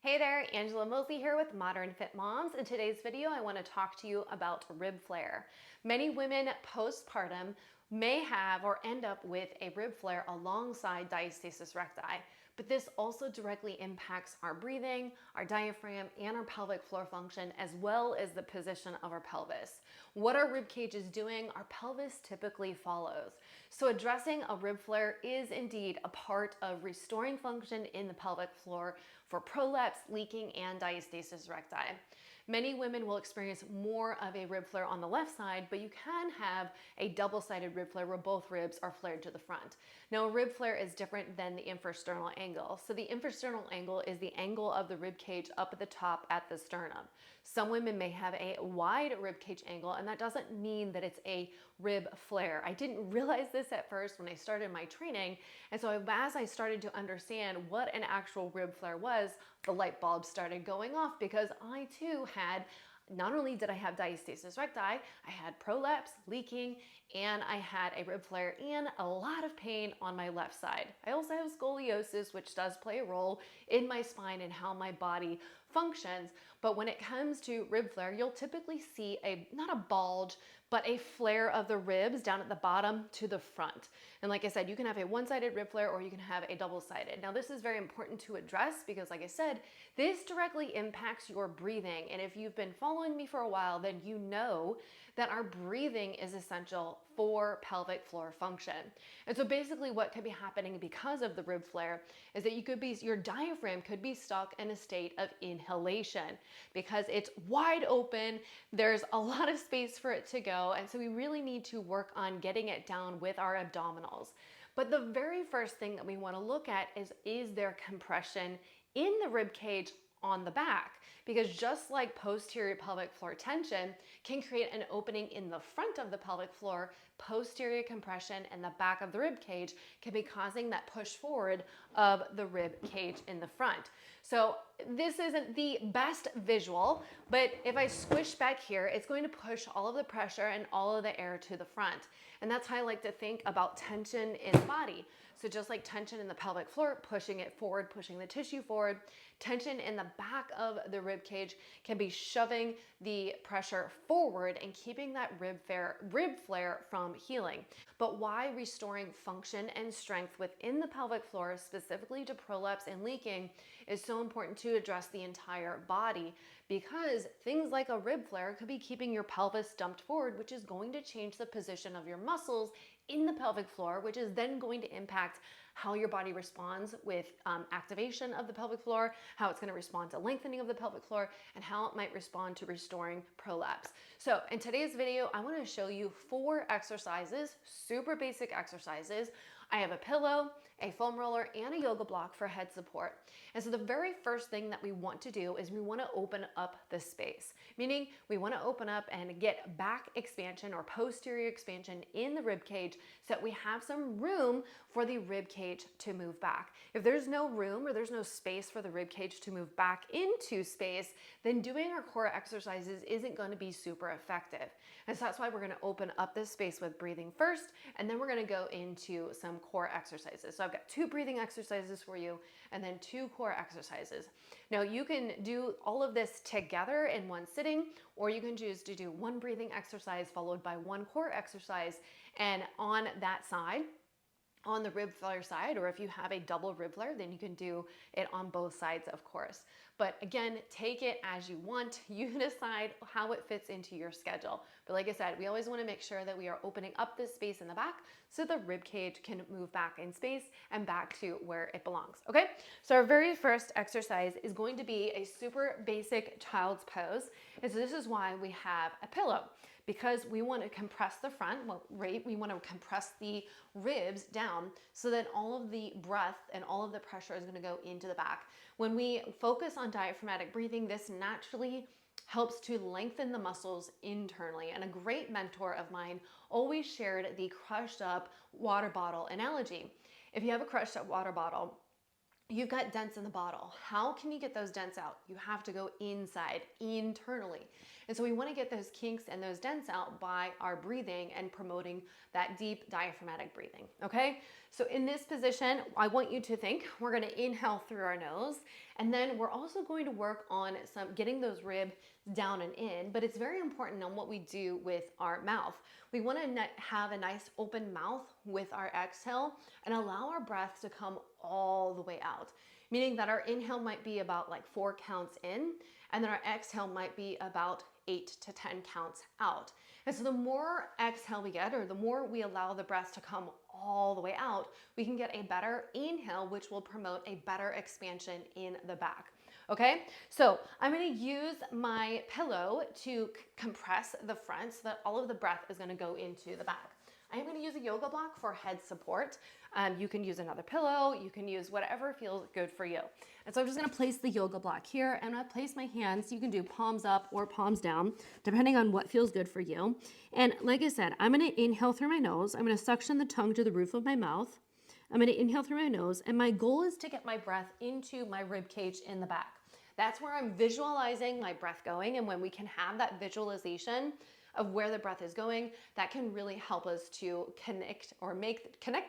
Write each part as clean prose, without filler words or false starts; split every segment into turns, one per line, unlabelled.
Hey there, Angela Mosley here with Modern Fit Moms. In today's video, I want to talk to you about rib flare. Many women postpartum may have or end up with a rib flare alongside diastasis recti, but this also directly impacts our breathing, our diaphragm, and our pelvic floor function, as well as the position of our pelvis. What our rib cage is doing, our pelvis typically follows. So addressing a rib flare is indeed a part of restoring function in the pelvic floor for prolapse, leaking, and diastasis recti. Many women will experience more of a rib flare on the left side, but you can have a double-sided rib flare where both ribs are flared to the front. Now, a rib flare is different than the infrasternal angle. So the infrasternal angle is the angle of the rib cage up at the top at the sternum. Some women may have a wide rib cage angle, and that doesn't mean that it's a rib flare. I didn't realize this at first when I started my training, and so as I started to understand what an actual rib flare was, the light bulb started going off because I too had, not only did I have diastasis recti, I had prolapse, leaking, and I had a rib flare and a lot of pain on my left side. I also have scoliosis, which does play a role in my spine and how my body functions. But when it comes to rib flare, you'll typically see not a bulge, but a flare of the ribs down at the bottom to the front. And like I said, you can have a one-sided rib flare or you can have a double-sided. Now this is very important to address because like I said, this directly impacts your breathing. And if you've been following me for a while, then you know that our breathing is essential for pelvic floor function. And so basically what could be happening because of the rib flare is that your diaphragm could be stuck in a state of inhalation because it's wide open. There's a lot of space for it to go. And so we really need to work on getting it down with our abdominals. But the very first thing that we want to look at is there compression in the rib cage on the back? Because just like posterior pelvic floor tension can create an opening in the front of the pelvic floor, posterior compression in the back of the rib cage can be causing that push forward of the rib cage in the front. So this isn't the best visual, but if I squish back here, it's going to push all of the pressure and all of the air to the front. And that's how I like to think about tension in the body. So just like tension in the pelvic floor, pushing it forward, pushing the tissue forward, tension in the back of the rib cage can be shoving the pressure forward and keeping that rib flare from healing. But why restoring function and strength within the pelvic floor, specifically to prolapse and leaking, is so important to address the entire body, because things like a rib flare could be keeping your pelvis dumped forward, which is going to change the position of your muscles in the pelvic floor, which is then going to impact how your body responds with activation of the pelvic floor, how it's going to respond to lengthening of the pelvic floor, and how it might respond to restoring prolapse. So in today's video, I want to show you 4 exercises, super basic exercises. I have a pillow, a foam roller, and a yoga block for head support. And so the very first thing that we want to do is we want to open up the space, meaning we want to open up and get back expansion or posterior expansion in the rib cage so that we have some room for the rib cage to move back. If there's no room or there's no space for the rib cage to move back into space, then doing our core exercises isn't going to be super effective. And so that's why we're going to open up this space with breathing first, and then we're going to go into some core exercises. So I've got 2 breathing exercises for you and then 2 core exercises. Now you can do all of this together in one sitting, or you can choose to do 1 breathing exercise followed by 1 core exercise, and on that side, on the rib flare side, or if you have a double rib flare, then you can do it on both sides, of course. But again, take it as you want. You decide how it fits into your schedule. But like I said, we always want to make sure that we are opening up this space in the back so the rib cage can move back in space and back to where it belongs. Okay, so our very first exercise is going to be a super basic child's pose. And so this is why we have a pillow, because we want to compress the front, we want to compress the ribs down so that all of the breath and all of the pressure is going to go into the back. When we focus on diaphragmatic breathing, this naturally helps to lengthen the muscles internally. And a great mentor of mine always shared the crushed up water bottle analogy. If you have a crushed up water bottle, you've got dents in the bottle. How can you get those dents out? You have to go inside, internally. And so we want to get those kinks and those dents out by our breathing and promoting that deep diaphragmatic breathing, okay? So in this position, I want you to think we're going to inhale through our nose, and then we're also going to work on getting those ribs down and in, but it's very important on what we do with our mouth. We want to have a nice open mouth with our exhale and allow our breath to come all the way out, meaning that our inhale might be about like 4 counts in, and then our exhale might be about 8 to 10 counts out. And so the more exhale we get, or the more we allow the breath to come all the way out, we can get a better inhale, which will promote a better expansion in the back. Okay, so I'm going to use my pillow to compress the front so that all of the breath is going to go into the back. I am going to use a yoga block for head support. You can use another pillow, you can use whatever feels good for you. And so I'm just going to place the yoga block here, and I'm going to place my hands. You can do palms up or palms down, depending on what feels good for you. And like I said, I'm going to inhale through my nose. I'm going to suction the tongue to the roof of my mouth. I'm going to inhale through my nose, and my goal is to get my breath into my rib cage in the back. That's where I'm visualizing my breath going, and when we can have that visualization of where the breath is going, that can really help us to connect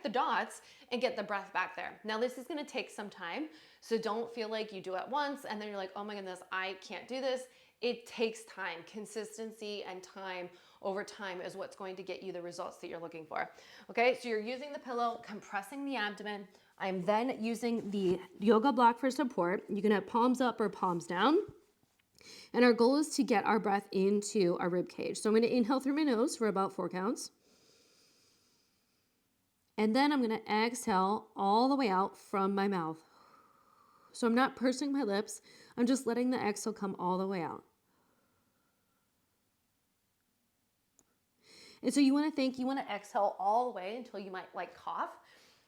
the dots and get the breath back there. Now, this is going to take some time, so don't feel like you do it once and then you're like, oh my goodness, I can't do this. It takes time. Consistency and time over time is what's going to get you the results that you're looking for. Okay, so you're using the pillow, compressing the abdomen. I'm then using the yoga block for support. You can have palms up or palms down. And our goal is to get our breath into our rib cage. So I'm going to inhale through my nose for about 4 counts. And then I'm going to exhale all the way out from my mouth. So I'm not pursing my lips. I'm just letting the exhale come all the way out. And so you want to exhale all the way until you might like cough.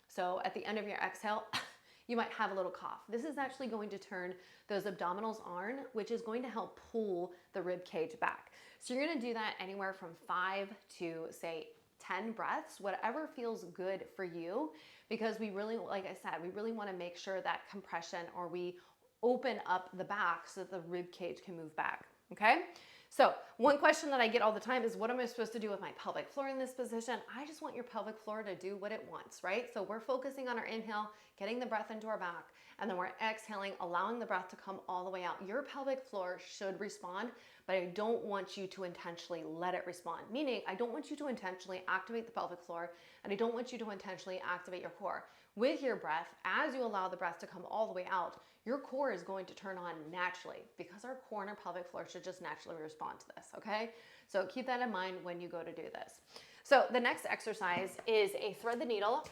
So at the end of your exhale, you might have a little cough. This is actually going to turn those abdominals on, which is going to help pull the rib cage back. So you're going to do that anywhere from 5 to say 10 breaths, whatever feels good for you, because we really, like I said, we really want to make sure that compression, or we open up the back so that the rib cage can move back. Okay. So one question that I get all the time is, what am I supposed to do with my pelvic floor in this position? I just want your pelvic floor to do what it wants, right? So we're focusing on our inhale, getting the breath into our back, and then we're exhaling, allowing the breath to come all the way out. Your pelvic floor should respond, but I don't want you to intentionally let it respond. Meaning, I don't want you to intentionally activate the pelvic floor, and I don't want you to intentionally activate your core. With your breath, as you allow the breath to come all the way out, your core is going to turn on naturally, because our core and our pelvic floor should just naturally respond to this, okay? So keep that in mind when you go to do this. So the next exercise is a thread the needle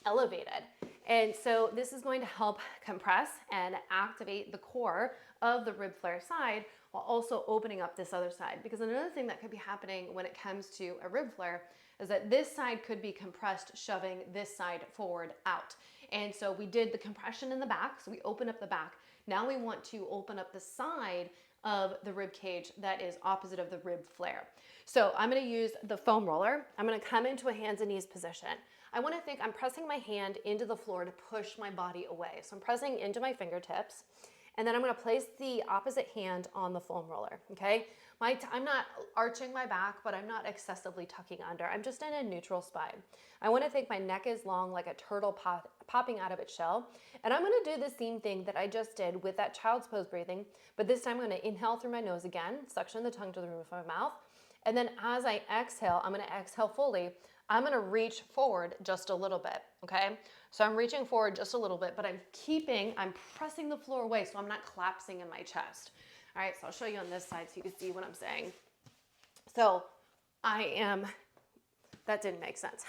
elevated. And so this is going to help compress and activate the core of the rib flare side while also opening up this other side. Because another thing that could be happening when it comes to a rib flare is that this side could be compressed, shoving this side forward out. And so we did the compression in the back, so we opened up the back. Now we want to open up the side of the rib cage that is opposite of the rib flare. So I'm going to use the foam roller. I'm going to come into a hands and knees position. I want to think I'm pressing my hand into the floor to push my body away. So I'm pressing into my fingertips, and then I'm going to place the opposite hand on the foam roller, okay? I'm not arching my back, but I'm not excessively tucking under. I'm just in a neutral spine. I want to think my neck is long like a turtle popping out of its shell. And I'm going to do the same thing that I just did with that child's pose breathing, but this time I'm going to inhale through my nose again, suction the tongue to the roof of my mouth. And then as I exhale, I'm going to exhale fully. I'm going to reach forward just a little bit, okay? So I'm reaching forward just a little bit, but I'm pressing the floor away so I'm not collapsing in my chest. All right, so I'll show you on this side so you can see what I'm saying. So that didn't make sense.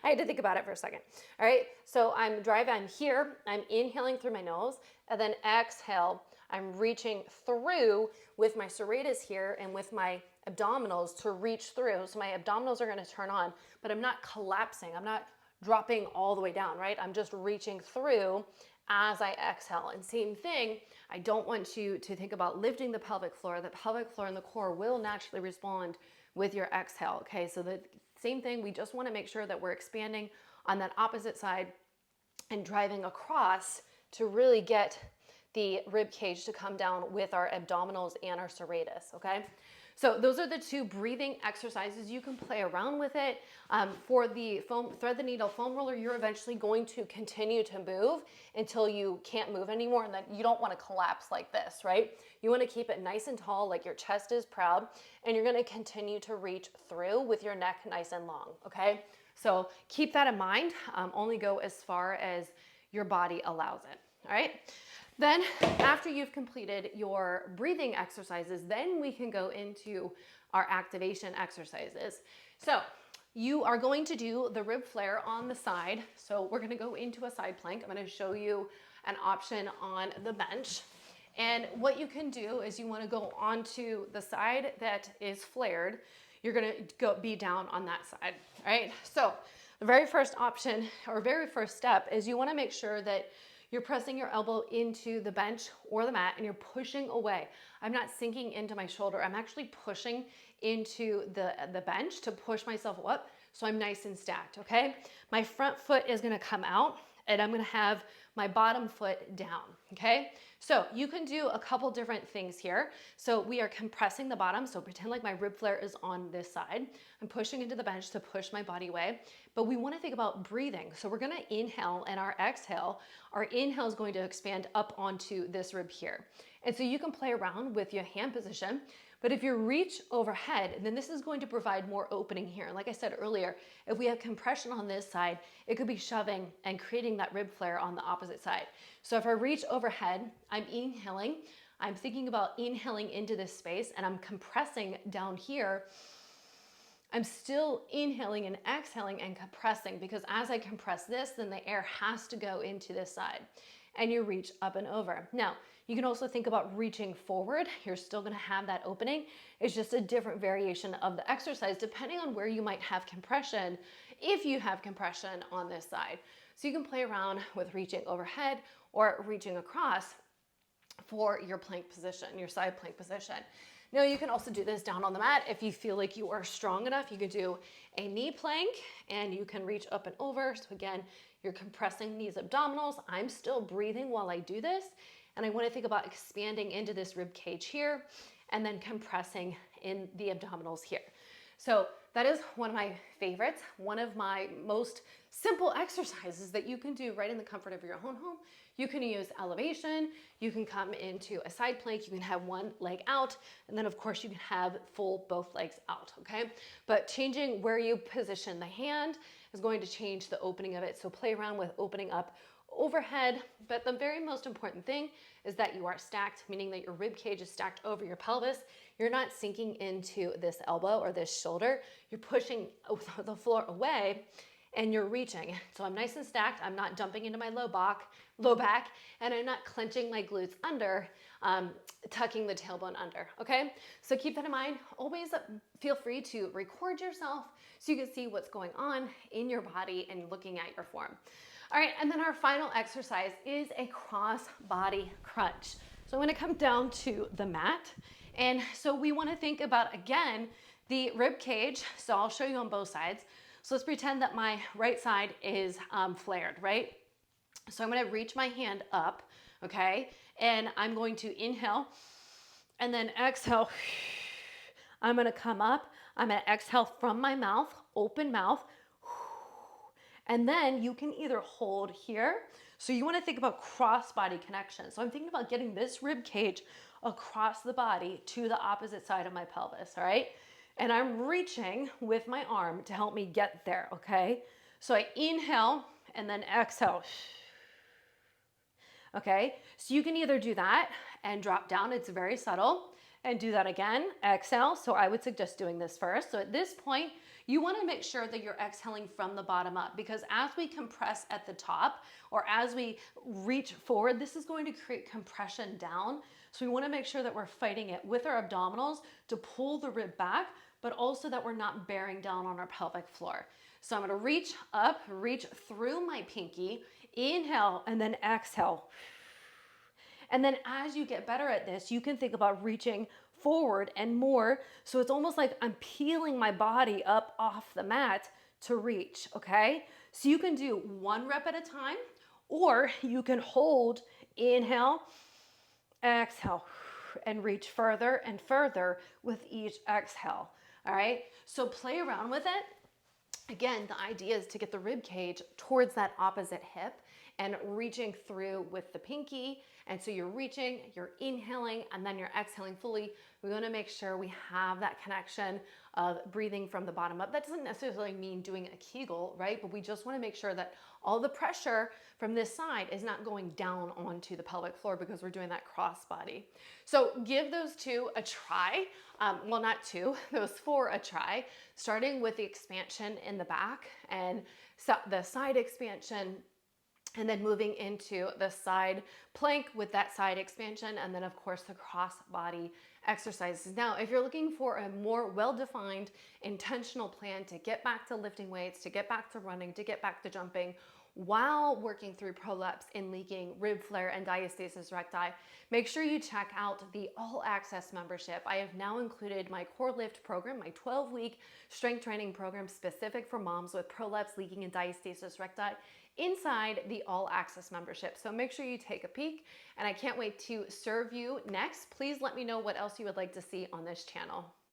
I had to think about it for a second. All right, so I'm here, I'm inhaling through my nose, and then exhale, I'm reaching through with my serratus here and with my abdominals to reach through. So my abdominals are gonna turn on, but I'm not collapsing. I'm not dropping all the way down, right? I'm just reaching through as I exhale. And same thing, I don't want you to think about lifting the pelvic floor. The pelvic floor and the core will naturally respond with your exhale, okay? So the same thing, we just wanna make sure that we're expanding on that opposite side and driving across to really get the rib cage to come down with our abdominals and our serratus, okay? So those are the two breathing exercises. You can play around with it. For the foam, thread the needle foam roller, you're eventually going to continue to move until you can't move anymore, and then you don't want to collapse like this, right? You want to keep it nice and tall, like your chest is proud, and you're going to continue to reach through with your neck nice and long, okay? So keep that in mind. Only go as far as your body allows it, all right? Then after you've completed your breathing exercises, then we can go into our activation exercises. So you are going to do the rib flare on the side. So we're gonna go into a side plank. I'm gonna show you an option on the bench. And what you can do is you wanna go onto the side that is flared. You're gonna be down on that side, all right? So the very first option or very first step is you wanna make sure that you're pressing your elbow into the bench or the mat and you're pushing away. I'm not sinking into my shoulder. I'm actually pushing into the bench to push myself up so I'm nice and stacked, okay? My front foot is gonna come out and I'm gonna have my bottom foot down, okay? So you can do a couple different things here. So we are compressing the bottom. So pretend like my rib flare is on this side. I'm pushing into the bench to push my body away, but we wanna think about breathing. So we're gonna inhale and our exhale is going to expand up onto this rib here. And so you can play around with your hand position, but if you reach overhead, then this is going to provide more opening here. Like I said earlier, if we have compression on this side, it could be shoving and creating that rib flare on the opposite side. So if I reach overhead, I'm inhaling, I'm thinking about inhaling into this space and I'm compressing down here. I'm still inhaling and exhaling and compressing because as I compress this, then the air has to go into this side and you reach up and over. Now, you can also think about reaching forward. You're still gonna have that opening. It's just a different variation of the exercise depending on where you might have compression, if you have compression on this side. So you can play around with reaching overhead or reaching across for your plank position, your side plank position. Now you can also do this down on the mat. If you feel like you are strong enough, you can do a knee plank and you can reach up and over. So again, you're compressing these abdominals. I'm still breathing while I do this. And I want to think about expanding into this rib cage here and then compressing in the abdominals here. So that is one of my favorites, one of my most simple exercises that you can do right in the comfort of your own home. You can use elevation, you can come into a side plank, you can have one leg out, and then of course you can have full both legs out, okay? But changing where you position the hand is going to change the opening of it. So play around with opening up overhead, but the very most important thing is that you are stacked, meaning that your rib cage is stacked over your pelvis. You're not sinking into this elbow or this shoulder. You're pushing the floor away and you're reaching. So I'm nice and stacked. I'm not jumping into my low back, and I'm not clenching my glutes under, tucking the tailbone under, okay? So keep that in mind. Always feel free to record yourself so you can see what's going on in your body and looking at your form. All right, and then our final exercise is a cross body crunch. So I'm gonna come down to the mat. And so we wanna think about, again, the rib cage. So I'll show you on both sides. So let's pretend that my right side is flared, right? So I'm gonna reach my hand up, okay? And I'm going to inhale and then exhale. I'm gonna come up, I'm gonna exhale from my mouth, open mouth. And then you can either hold here. So you want to think about crossbody connection. So I'm thinking about getting this rib cage across the body to the opposite side of my pelvis, all right? And I'm reaching with my arm to help me get there, okay? So I inhale and then exhale. Okay, so you can either do that and drop down, it's very subtle, and do that again, exhale. So I would suggest doing this first. So at this point, you want to make sure that you're exhaling from the bottom up, because as we compress at the top or as we reach forward, this is going to create compression down. So we want to make sure that we're fighting it with our abdominals to pull the rib back, but also that we're not bearing down on our pelvic floor. So I'm going to reach up, reach through my pinky, inhale, and then exhale. And then as you get better at this, you can think about reaching forward and more. So it's almost like I'm peeling my body up off the mat to reach, okay? So you can do 1 rep at a time, Or you can hold, inhale, exhale, and reach further and further with each exhale. All right, so play around with it. Again, the idea is to get the rib cage towards that opposite hip and reaching through with the pinky. And so you're reaching, you're inhaling, and then you're exhaling fully. We want to make sure we have that connection of breathing from the bottom up. That doesn't necessarily mean doing a Kegel, right? But we just want to make sure that all the pressure from this side is not going down onto the pelvic floor because we're doing that crossbody. So give those two a try. Well, not two, those four a try, starting with the expansion in the back and the side expansion, and then moving into the side plank with that side expansion, and then of course the cross body exercises. Now, if you're looking for a more well-defined, intentional plan to get back to lifting weights, to get back to running, to get back to jumping, while working through prolapse and leaking, rib flare, and diastasis recti, make sure you check out the All Access membership. I have now included my Core Lift program, my 12-week strength training program specific for moms with prolapse, leaking, and diastasis recti inside the All Access membership. So make sure you take a peek, and I can't wait to serve you next. Please let me know what else you would like to see on this channel.